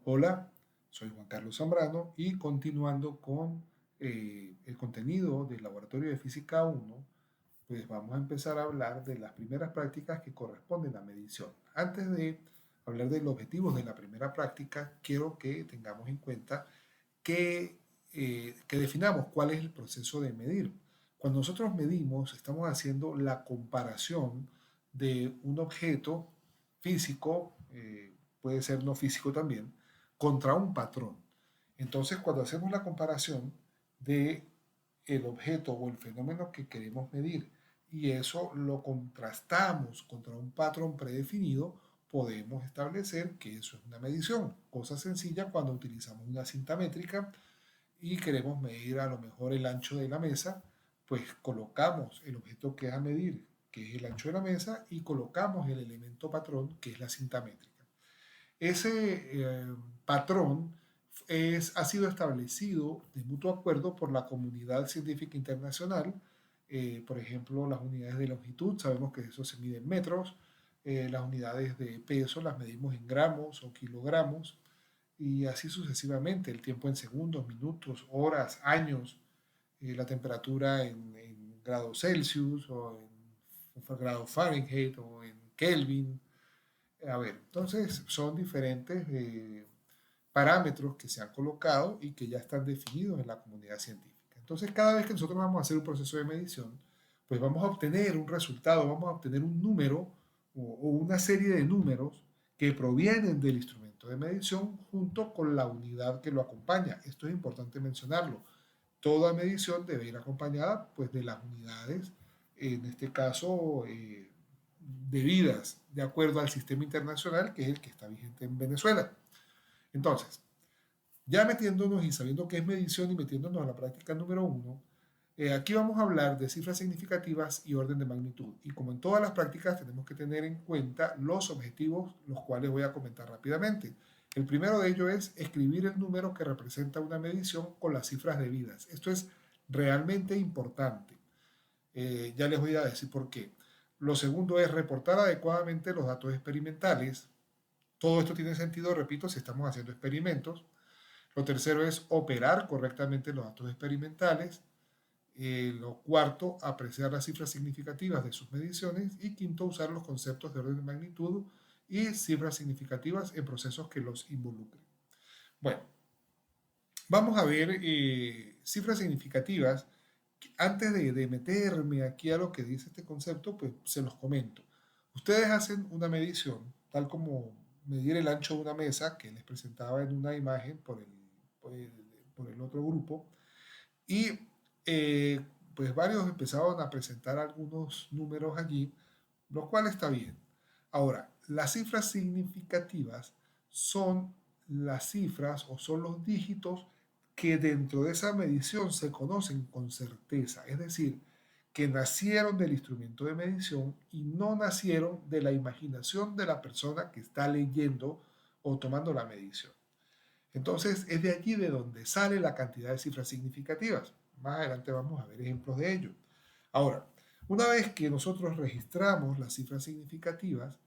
Hola, soy Juan Carlos Zambrano y continuando con el contenido del Laboratorio de Física 1, pues vamos a empezar a hablar de las primeras prácticas que corresponden a medición. Antes de hablar de los objetivos de la primera práctica, quiero que tengamos en cuenta que definamos cuál es el proceso de medir. Cuando nosotros medimos, estamos haciendo la comparación de un objeto físico, puede ser no físico también, contra un patrón. Entonces, cuando hacemos la comparación de el objeto o el fenómeno que queremos medir y eso lo contrastamos contra un patrón predefinido, podemos establecer que eso es una medición. Cosa sencilla cuando utilizamos una cinta métrica y queremos medir a lo mejor el ancho de la mesa, pues colocamos el objeto que es a medir, que es el ancho de la mesa, y colocamos el elemento patrón, que es la cinta métrica. Ese patrón ha sido establecido de mutuo acuerdo por la comunidad científica internacional. Por ejemplo, las unidades de longitud, sabemos que eso se mide en metros. Las unidades de peso las medimos en gramos o kilogramos y así sucesivamente, el tiempo en segundos, minutos, horas, años, la temperatura en grados Celsius o en grados Fahrenheit o en Kelvin. A ver, entonces son diferentes parámetros que se han colocado y que ya están definidos en la comunidad científica. Entonces, cada vez que nosotros vamos a hacer un proceso de medición, pues vamos a obtener un resultado, vamos a obtener un número o una serie de números que provienen del instrumento de medición junto con la unidad que lo acompaña. Esto es importante mencionarlo. Toda medición debe ir acompañada pues, de las unidades, en este caso, debidas de acuerdo al sistema internacional que es el que está vigente en Venezuela. Entonces, ya metiéndonos y sabiendo qué es medición y metiéndonos a la práctica número uno, aquí vamos a hablar de cifras significativas y orden de magnitud. Y como en todas las prácticas tenemos que tener en cuenta los objetivos, los cuales voy a comentar rápidamente. El primero de ellos es escribir el número que representa una medición con las cifras debidas. Esto es realmente importante. Ya les voy a decir por qué. Lo segundo es reportar adecuadamente los datos experimentales. Todo esto tiene sentido, repito, si estamos haciendo experimentos. Lo tercero es operar correctamente los datos experimentales. Lo cuarto, apreciar las cifras significativas de sus mediciones. Y quinto, usar los conceptos de orden de magnitud y cifras significativas en procesos que los involucren. Bueno, vamos a ver cifras significativas. Antes de meterme aquí a lo que dice este concepto, pues se los comento. Ustedes hacen una medición, tal como medir el ancho de una mesa que les presentaba en una imagen por el, por el otro grupo, y eh, pues varios empezaron a presentar algunos números allí, lo cual está bien. Ahora, las cifras significativas son las cifras o son los dígitos que dentro de esa medición se conocen con certeza, es decir, que nacieron del instrumento de medición y no nacieron de la imaginación de la persona que está leyendo o tomando la medición. Entonces, es de allí de donde sale la cantidad de cifras significativas. Más adelante vamos a ver ejemplos de ello. Ahora, una vez que nosotros registramos las cifras significativas,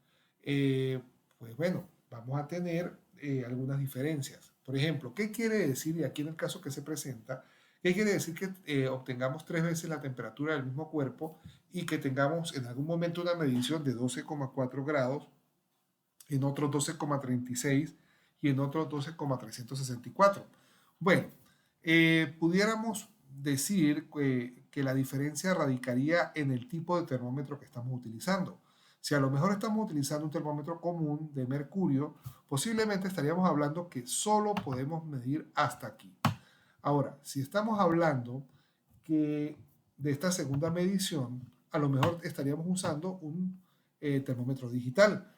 eh, pues bueno, vamos a tener algunas diferencias. Por ejemplo, ¿qué quiere decir, y aquí en el caso que se presenta, qué quiere decir que obtengamos 3 veces la temperatura del mismo cuerpo y que tengamos en algún momento una medición de 12,4 grados, en otros 12,36 y en otros 12,364? Bueno, pudiéramos decir que la diferencia radicaría en el tipo de termómetro que estamos utilizando. Si a lo mejor estamos utilizando un termómetro común de mercurio, posiblemente estaríamos hablando que solo podemos medir hasta aquí. Ahora, si estamos hablando que de esta segunda medición, a lo mejor estaríamos usando un termómetro digital.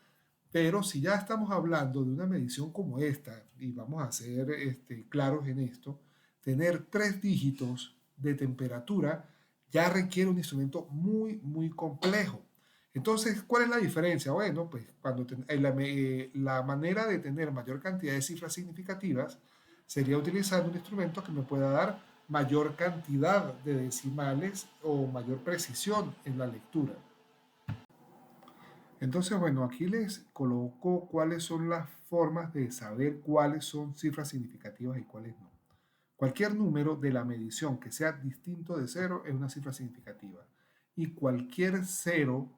Pero si ya estamos hablando de una medición como esta, y vamos a ser claros en esto, tener 3 dígitos de temperatura ya requiere un instrumento muy, muy complejo. Entonces, ¿cuál es la diferencia? Bueno, pues la manera de tener mayor cantidad de cifras significativas sería utilizar un instrumento que me pueda dar mayor cantidad de decimales o mayor precisión en la lectura. Entonces, bueno, aquí les coloco cuáles son las formas de saber cuáles son cifras significativas y cuáles no. Cualquier número de la medición que sea distinto de cero es una cifra significativa. Y cualquier cero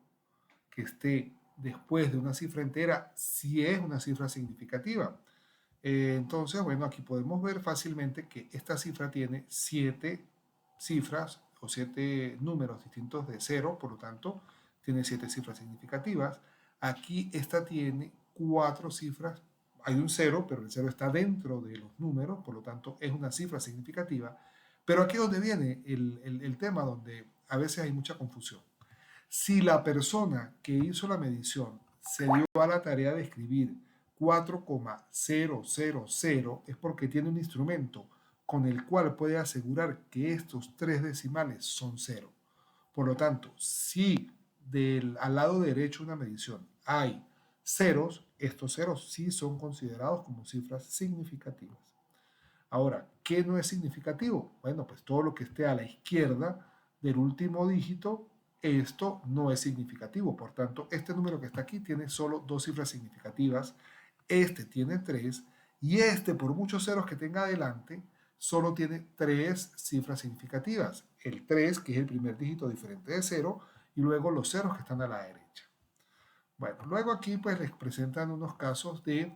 que esté después de una cifra entera sí es una cifra significativa. Entonces, bueno, aquí podemos ver fácilmente que esta cifra tiene 7 cifras o 7 números distintos de cero, por lo tanto, tiene 7 cifras significativas. Aquí esta tiene 4 cifras. Hay un cero, pero el cero está dentro de los números, por lo tanto, es una cifra significativa. Pero aquí es donde viene el tema donde a veces hay mucha confusión. Si la persona que hizo la medición se dio a la tarea de escribir 4,000 es porque tiene un instrumento con el cual puede asegurar que estos 3 decimales son cero. Por lo tanto, si al lado derecho de una medición hay ceros, estos ceros sí son considerados como cifras significativas. Ahora, ¿qué no es significativo? Bueno, pues todo lo que esté a la izquierda del último dígito, esto no es significativo. Por tanto, este número que está aquí tiene solo 2 cifras significativas, este tiene 3 y este, por muchos ceros que tenga adelante, solo tiene 3 cifras significativas. El 3, que es el primer dígito diferente de 0, y luego los ceros que están a la derecha. Bueno, luego aquí pues les presentan unos casos de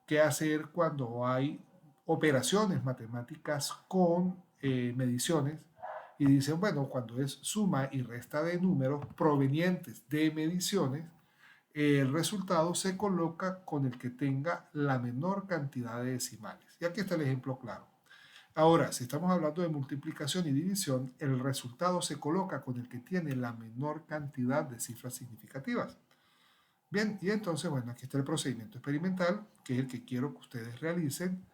qué hacer cuando hay operaciones matemáticas con mediciones y dicen, bueno, cuando es suma y resta de números provenientes de mediciones, el resultado se coloca con el que tenga la menor cantidad de decimales. Y aquí está el ejemplo claro. Ahora, si estamos hablando de multiplicación y división, el resultado se coloca con el que tiene la menor cantidad de cifras significativas. Bien, y entonces, bueno, aquí está el procedimiento experimental, que es el que quiero que ustedes realicen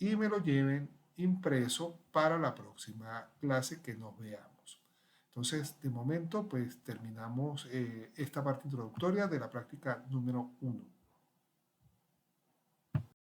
y me lo lleven impreso para la próxima clase que nos veamos. Entonces, de momento, pues terminamos esta parte introductoria de la práctica número 1.